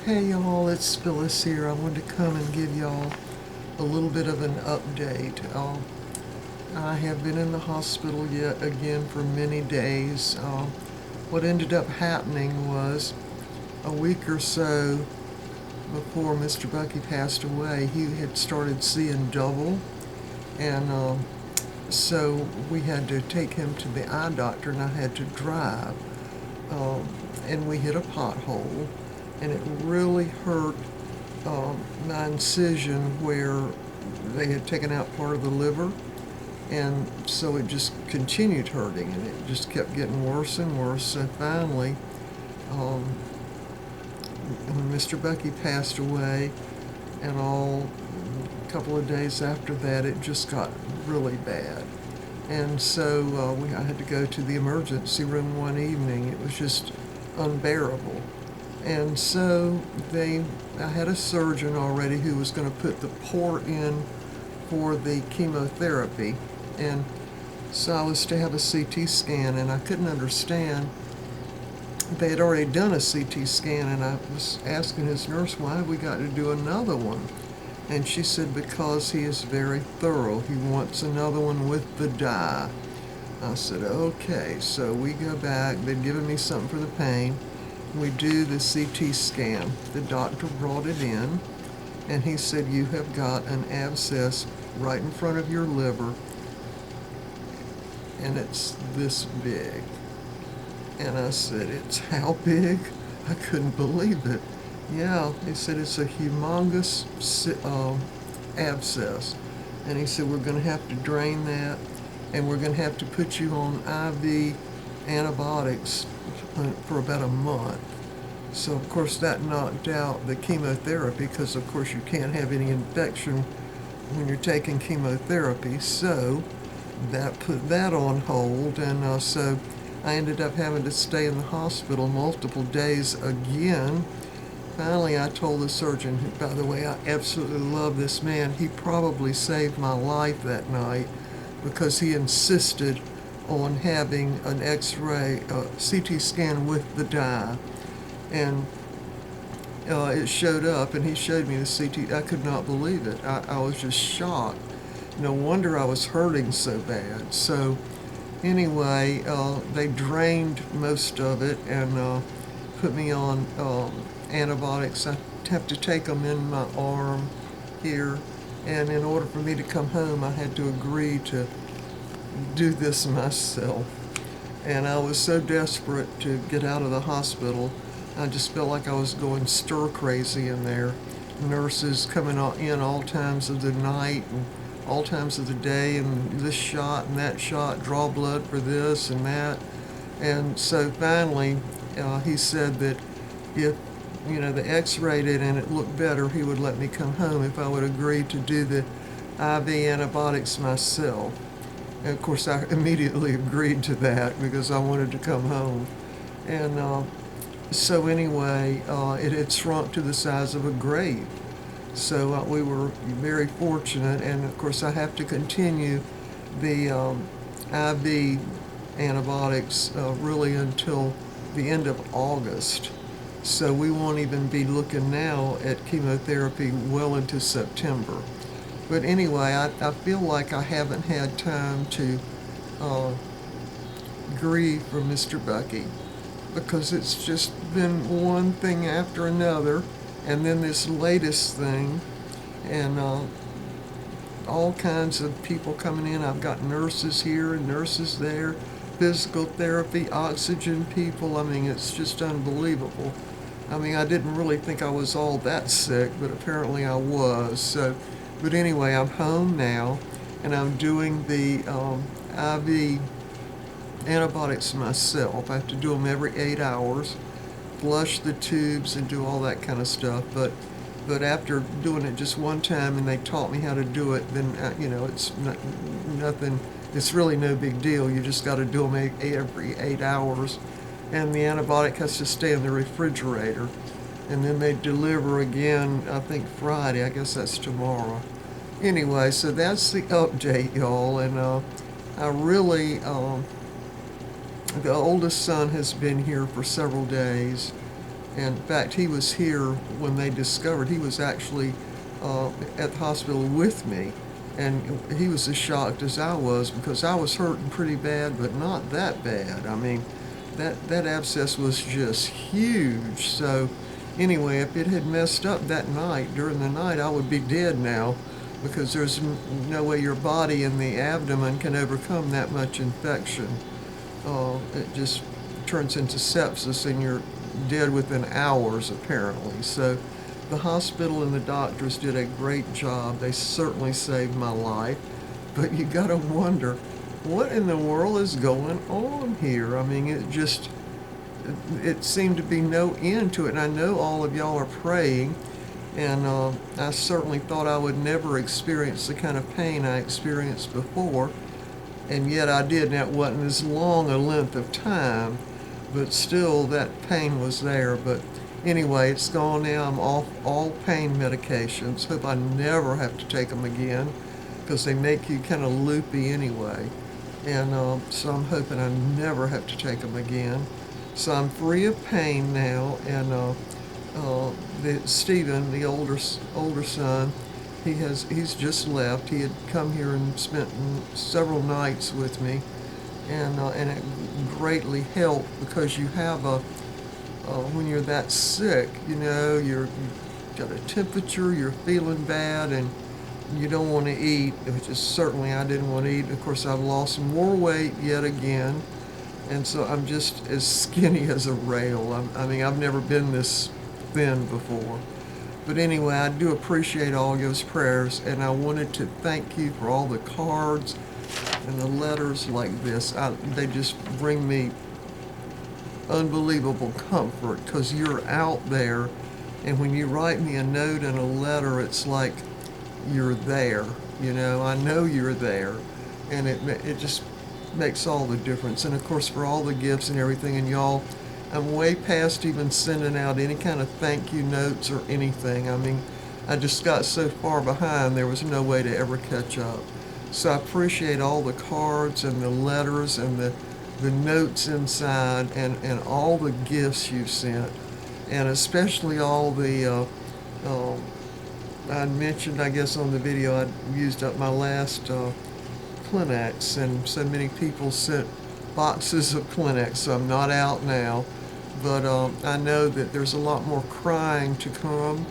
Hey y'all, it's Phyllis here. I wanted to come and give y'all a little bit of an update. I have been in the hospital yet again for many days. What ended up happening was a week or so before Mr. Bucky passed away, he had started seeing double, and so we had to take him to the eye doctor, and I had to drive. And we hit a pothole, and it really hurt my incision where they had taken out part of the liver, and so it just continued hurting, and it just kept getting worse and worse. So finally, um, when Mr. Bucky passed away, and a couple of days after that, it just got really bad. And so I had to go to the emergency room one evening. It was just unbearable. And so I had a surgeon already who was going to put the port in for the chemotherapy. And so I was to have a CT scan, and I couldn't understand. They had already done a CT scan, and I was asking his nurse, why have we got to do another one? And she said, because he is very thorough. He wants another one with the dye. I said, okay. So we go back. They'd given me something for the pain. We do the CT scan. The doctor brought it in, and he said, you have got an abscess right in front of your liver, and it's this big. And I said, it's how big? I couldn't believe it. Yeah, he said it's a humongous abscess. And he said, we're going to have to drain that, and we're going to have to put you on IV antibiotics for about a month. So, of course, that knocked out the chemotherapy, because, of course, you can't have any infection when you're taking chemotherapy. So that put that on hold, and so I ended up having to stay in the hospital multiple days again. Finally, I told the surgeon, who, by the way, I absolutely love this man. He probably saved my life that night, because he insisted on having an X-ray, CT scan with the dye. And it showed up, and he showed me the CT. I could not believe it. I was just shocked. No wonder I was hurting so bad. So anyway, they drained most of it and put me on antibiotics. I have to take them in my arm here, and in order for me to come home, I had to agree to do this myself. And I was so desperate to get out of the hospital. I just felt like I was going stir crazy in there. Nurses coming in all times of the night and all times of the day, and this shot and that shot, draw blood for this and that. And so finally, he said that if they x-rayed it and it looked better, he would let me come home if I would agree to do the IV antibiotics myself. And of course, I immediately agreed to that because I wanted to come home. And so anyway, it had shrunk to the size of a grape. So we were very fortunate, and of course I have to continue the IV antibiotics really until the end of August. So we won't even be looking now at chemotherapy well into September. But anyway, I feel like I haven't had time to grieve for Mr. Bucky, because it's just been one thing after another, and then this latest thing, and all kinds of people coming in. I've got nurses here and nurses there, physical therapy, oxygen people. I mean, it's just unbelievable. I mean, I didn't really think I was all that sick, but apparently I was. So, but anyway, I'm home now, and I'm doing the IV antibiotics myself. I have to do them every 8 hours, flush the tubes and do all that kind of stuff. But after doing it just one time and they taught me how to do it, then it's nothing. It's really no big deal. You just got to do them every 8 hours, and the antibiotic has to stay in the refrigerator. And then they deliver again, I think Friday. I guess that's tomorrow. Anyway, so that's the update, y'all. And I really. The oldest son has been here for several days, And in fact, he was here when they discovered, he was actually at the hospital with me. And he was as shocked as I was because I was hurting pretty bad, but not that bad. I mean, that abscess was just huge. So anyway, if it had messed up that night, during the night, I would be dead now because there's no way your body and the abdomen can overcome that much infection. It just turns into sepsis and you're dead within hours, apparently. So the hospital and the doctors did a great job. They certainly saved my life. But you gotta wonder, what in the world is going on here? I mean, it seemed to be no end to it. And I know all of y'all are praying, and I certainly thought I would never experience the kind of pain I experienced before. And yet I did, and that wasn't as long a length of time, but still that pain was there. But anyway, it's gone now. I'm off all pain medications. Hope I never have to take them again because they make you kind of loopy anyway. And so I'm hoping I never have to take them again. So I'm free of pain now. And Stephen, the older son, he's just left. He had come here and spent several nights with me, and it greatly helped because you have when you're that sick, you've got a temperature, you're feeling bad, and you don't want to eat, which is certainly I didn't want to eat. Of course, I've lost more weight yet again, and so I'm just as skinny as a rail. I mean, I've never been this thin before. But anyway, I do appreciate all those prayers, and I wanted to thank you for all the cards and the letters like this. They just bring me unbelievable comfort because you're out there, and when you write me a note and a letter, it's like you're there. I know you're there, and it just makes all the difference. And of course, for all the gifts and everything, and y'all, I'm way past even sending out any kind of thank you notes or anything. I mean, I just got so far behind, there was no way to ever catch up. So I appreciate all the cards and the letters and the notes inside and all the gifts you sent. And especially all the, I mentioned, I guess, on the video, I used up my last Kleenex, and so many people sent boxes of Kleenex, so I'm not out now. But I know that there's a lot more crying to come.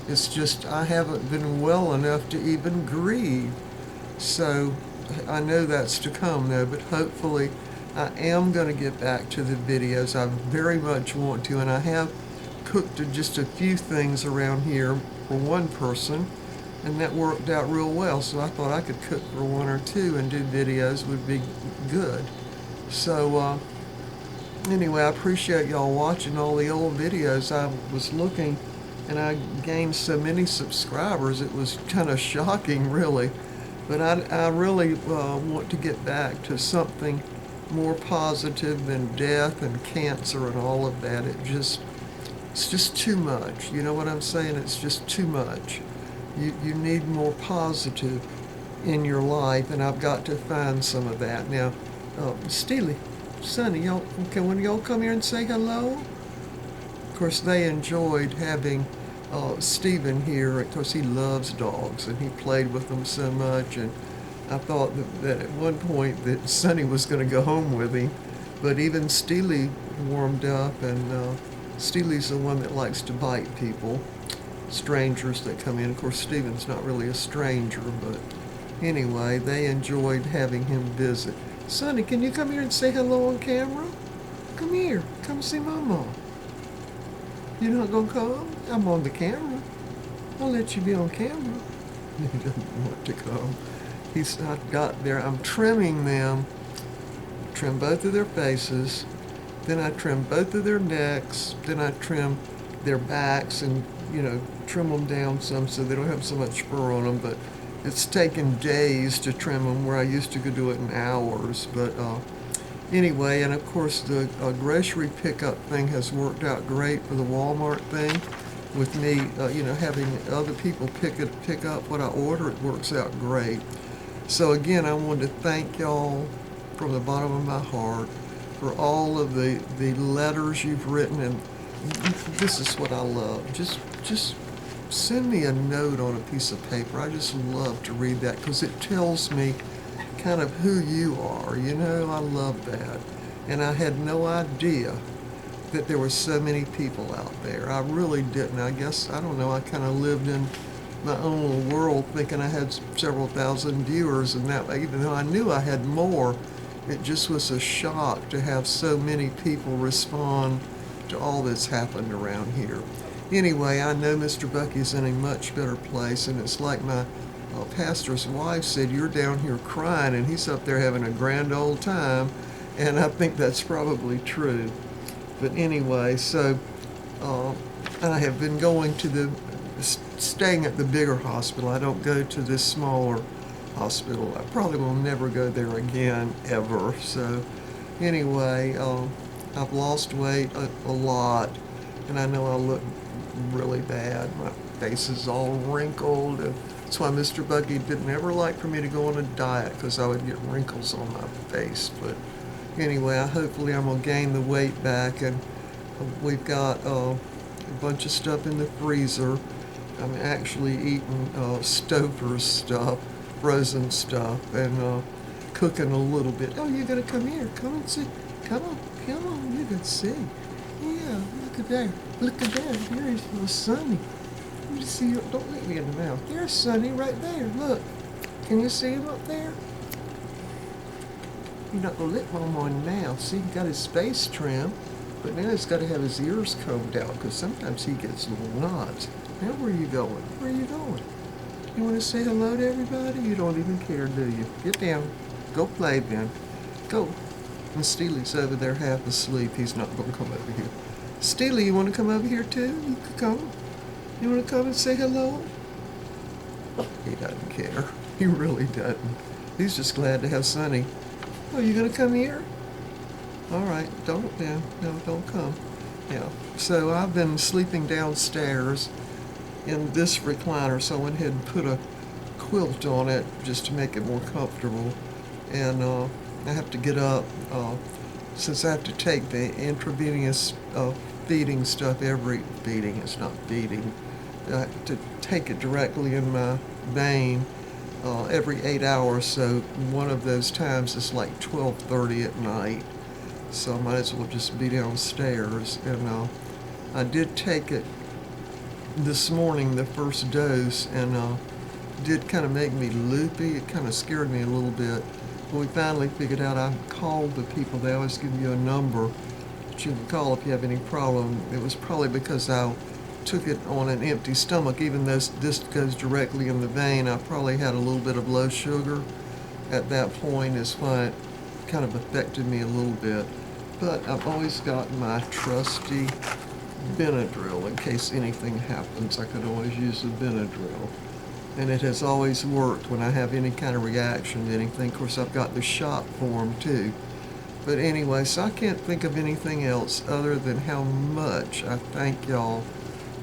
It's just I haven't been well enough to even grieve. So I know that's to come though, but hopefully I am going to get back to the videos. I very much want to, and I have cooked just a few things around here for one person, and that worked out real well. So I thought I could cook for one or two and do videos would be good. So anyway, I appreciate y'all watching all the old videos. I was looking, and I gained so many subscribers. It was kind of shocking, really. But I really want to get back to something more positive than death and cancer and all of that. It's just too much. You know what I'm saying? It's just too much. You need more positive in your life, and I've got to find some of that. Now, Steely, Sonny, when y'all come here and say hello? Of course, they enjoyed having Stephen here. Of course, he loves dogs, and he played with them so much. And I thought that at one point that Sonny was going to go home with him, but even Steely warmed up, and Steely's the one that likes to bite people, strangers that come in. Of course, Stephen's not really a stranger, but anyway, they enjoyed having him visit. Sonny, can you come here and say hello on camera? Come here. Come see Mama. You're not going to come? I'm on the camera. I'll let you be on camera. He doesn't want to come. He's not got there. I'm trimming them. Trim both of their faces. Then I trim both of their necks. Then I trim their backs and, trim them down some so they don't have so much fur on them. But it's taken days to trim them where I used to do it in hours. But anyway, and of course the grocery pickup thing has worked out great for the Walmart thing. With me, having other people pick up what I order, it works out great. So again, I wanted to thank y'all from the bottom of my heart for all of the letters you've written, and this is what I love. Just send me a note on a piece of paper. I just love to read that because it tells me kind of who you are. You know, I love that. And I had no idea that there were so many people out there. I really didn't. I guess, I don't know, I kind of lived in my own little world thinking I had several thousand viewers, and that, even though I knew I had more, it just was a shock to have so many people respond to all that's happened around here. Anyway, I know Mr. Bucky's in a much better place, and it's like my pastor's wife said, you're down here crying, and he's up there having a grand old time, and I think that's probably true. But anyway, so I have been going to staying at the bigger hospital. I don't go to this smaller hospital. I probably will never go there again, ever. So anyway, I've lost weight a lot, and I know I look really bad. My face is all wrinkled. And that's why Mr. Bucky didn't ever like for me to go on a diet, because I would get wrinkles on my face. But anyway, hopefully I'm going to gain the weight back, and we've got a bunch of stuff in the freezer. I'm actually eating Stouffer's stuff, frozen stuff, and cooking a little bit. Oh, you gotta come here. Come and see. Come on. You can see. Yeah, look at there. Look at there. There's little Sonny. You see? Don't look me in the mouth. There's Sonny right there. Look. Can you see him up there? You're not gonna lick Mama in the mouth. See, he got his face trimmed, but now he's got to have his ears combed out because sometimes he gets little knots. Now where are you going? Where are you going? You want to say hello to everybody? You don't even care, do you? Get down. Go play then. Go. And Steely's over there half asleep. He's not going to come over here. Steely, you want to come over here too? You could come. You want to come and say hello? He doesn't care. He really doesn't. He's just glad to have Sonny. Oh, you going to come here? All right. Don't then. No, don't come. Yeah. So I've been sleeping downstairs in this recliner, so I went ahead and put a quilt on it just to make it more comfortable. And I have to get up since I have to take the intravenous feeding stuff feeding, it's not feeding, I have to take it directly in my vein every 8 hours, so one of those times is like 12:30 at night, so I might as well just be downstairs. And I did take it this morning, the first dose, and did kind of make me loopy. It kind of scared me a little bit. But we finally figured out, I called the people. They always give you a number that you can call if you have any problem. It was probably because I took it on an empty stomach. Even though this goes directly in the vein, I probably had a little bit of low sugar at that point, is why it kind of affected me a little bit. But I've always got my trusty Benadryl in case anything happens. I could always use the Benadryl, and it has always worked when I have any kind of reaction to anything. Of course, I've got the shot form too. But anyway, so I can't think of anything else other than how much I thank y'all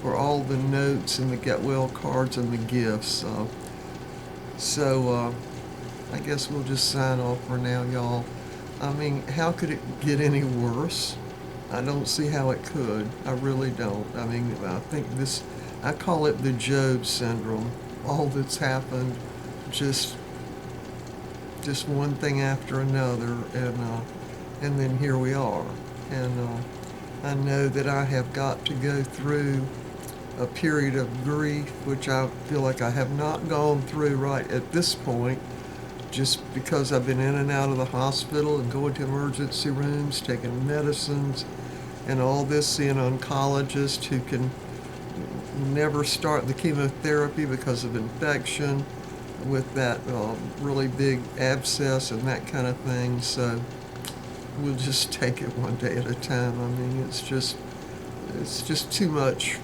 for all the notes and the get well cards and the gifts. So I guess we'll just sign off for now, y'all. I mean, how could it get any worse? I don't see how it could. I really don't. I mean, I think I call it the Job syndrome. All that's happened, just one thing after another, and then here we are. And I know that I have got to go through a period of grief, which I feel like I have not gone through right at this point, just because I've been in and out of the hospital and going to emergency rooms, taking medicines, and all this, seeing an oncologist who can never start the chemotherapy because of infection with that really big abscess and that kind of thing. So we'll just take it one day at a time. I mean, it's just too much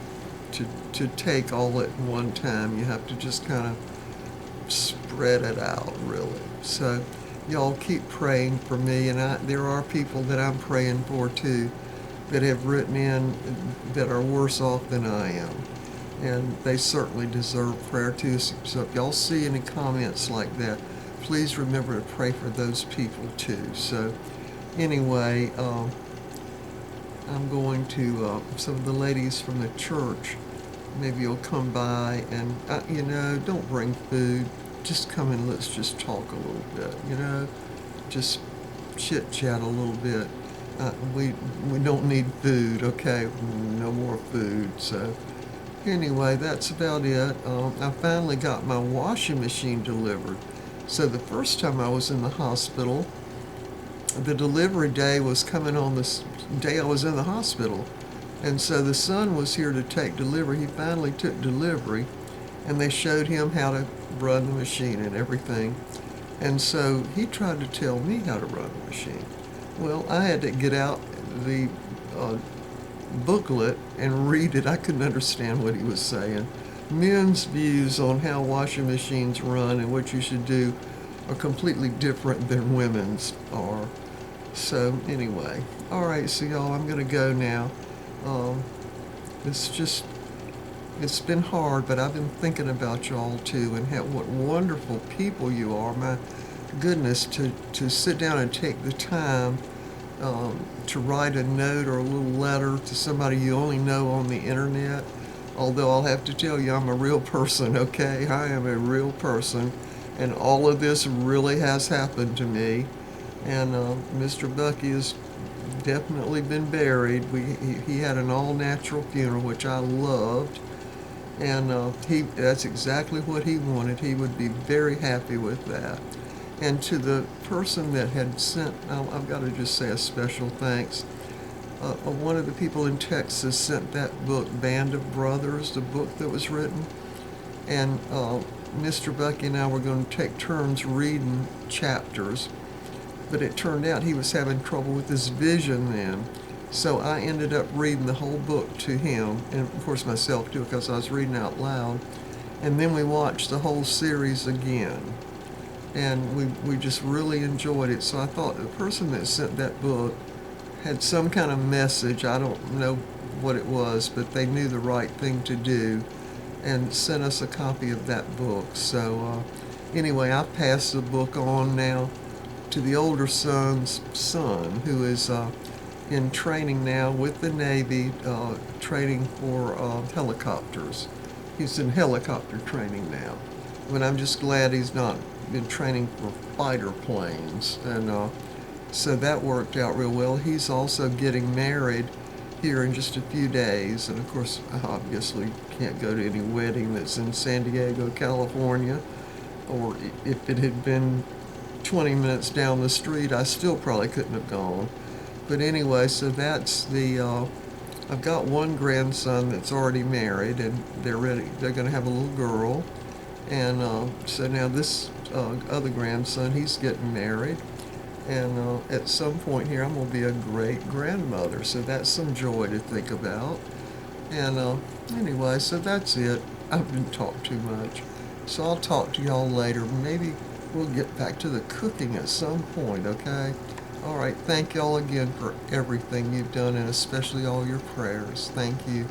to take all at one time. You have to just kind of spread it out, really. So y'all keep praying for me, and there are people that I'm praying for too that have written in that are worse off than I am, and they certainly deserve prayer too. So if y'all see any comments like that, please remember to pray for those people too. So anyway, I'm going to, some of the ladies from the church, maybe you'll come by and, don't bring food. Just come and let's just talk a little bit. Just chit chat a little bit. We don't need food, okay? No more food. So anyway, that's about it. I finally got my washing machine delivered. So the first time I was in the hospital, the delivery day was coming on the day I was in the hospital. And so the son was here to take delivery. He finally took delivery, and they showed him how to run the machine and everything. And so he tried to tell me how to run the machine. Well, I had to get out the booklet and read it. I couldn't understand what he was saying. Men's views on how washing machines run and what you should do are completely different than women's are. So anyway, all right, so y'all, I'm gonna go now. It's been hard, but I've been thinking about y'all too, and what wonderful people you are. My goodness, to sit down and take the time to write a note or a little letter to somebody you only know on the internet. Although I'll have to tell you, I'm a real person, okay? I am a real person, and all of this really has happened to me. And Mr. Bucky has definitely been buried. He had an all-natural funeral, which I loved, and that's exactly what he wanted. He would be very happy with that. And to the person that had sent, I've got to just say a special thanks. One of the people in Texas sent that book, Band of Brothers, the book that was written, and Mr. Bucky and I were going to take turns reading chapters. But it turned out he was having trouble with his vision then. So I ended up reading the whole book to him, and of course myself too, because I was reading out loud. And then we watched the whole series again. And we just really enjoyed it. So I thought the person that sent that book had some kind of message. I don't know what it was, but they knew the right thing to do and sent us a copy of that book. So anyway, I passed the book on now to the older son's son, who is in training now with the Navy, training for helicopters. He's in helicopter training now. But I'm just glad he's not been training for fighter planes. And so that worked out real well. He's also getting married here in just a few days. And of course, obviously can't go to any wedding that's in San Diego, California. Or if it had been 20 minutes down the street, I still probably couldn't have gone. But anyway, so that's I've got one grandson that's already married, and they're going to have a little girl. And so now this other grandson, he's getting married. And at some point here, I'm going to be a great grandmother. So that's some joy to think about. And anyway, so that's it. I've been talking too much. So I'll talk to y'all later. Maybe we'll get back to the cooking at some point, okay? All right, thank y'all again for everything you've done, and especially all your prayers. Thank you.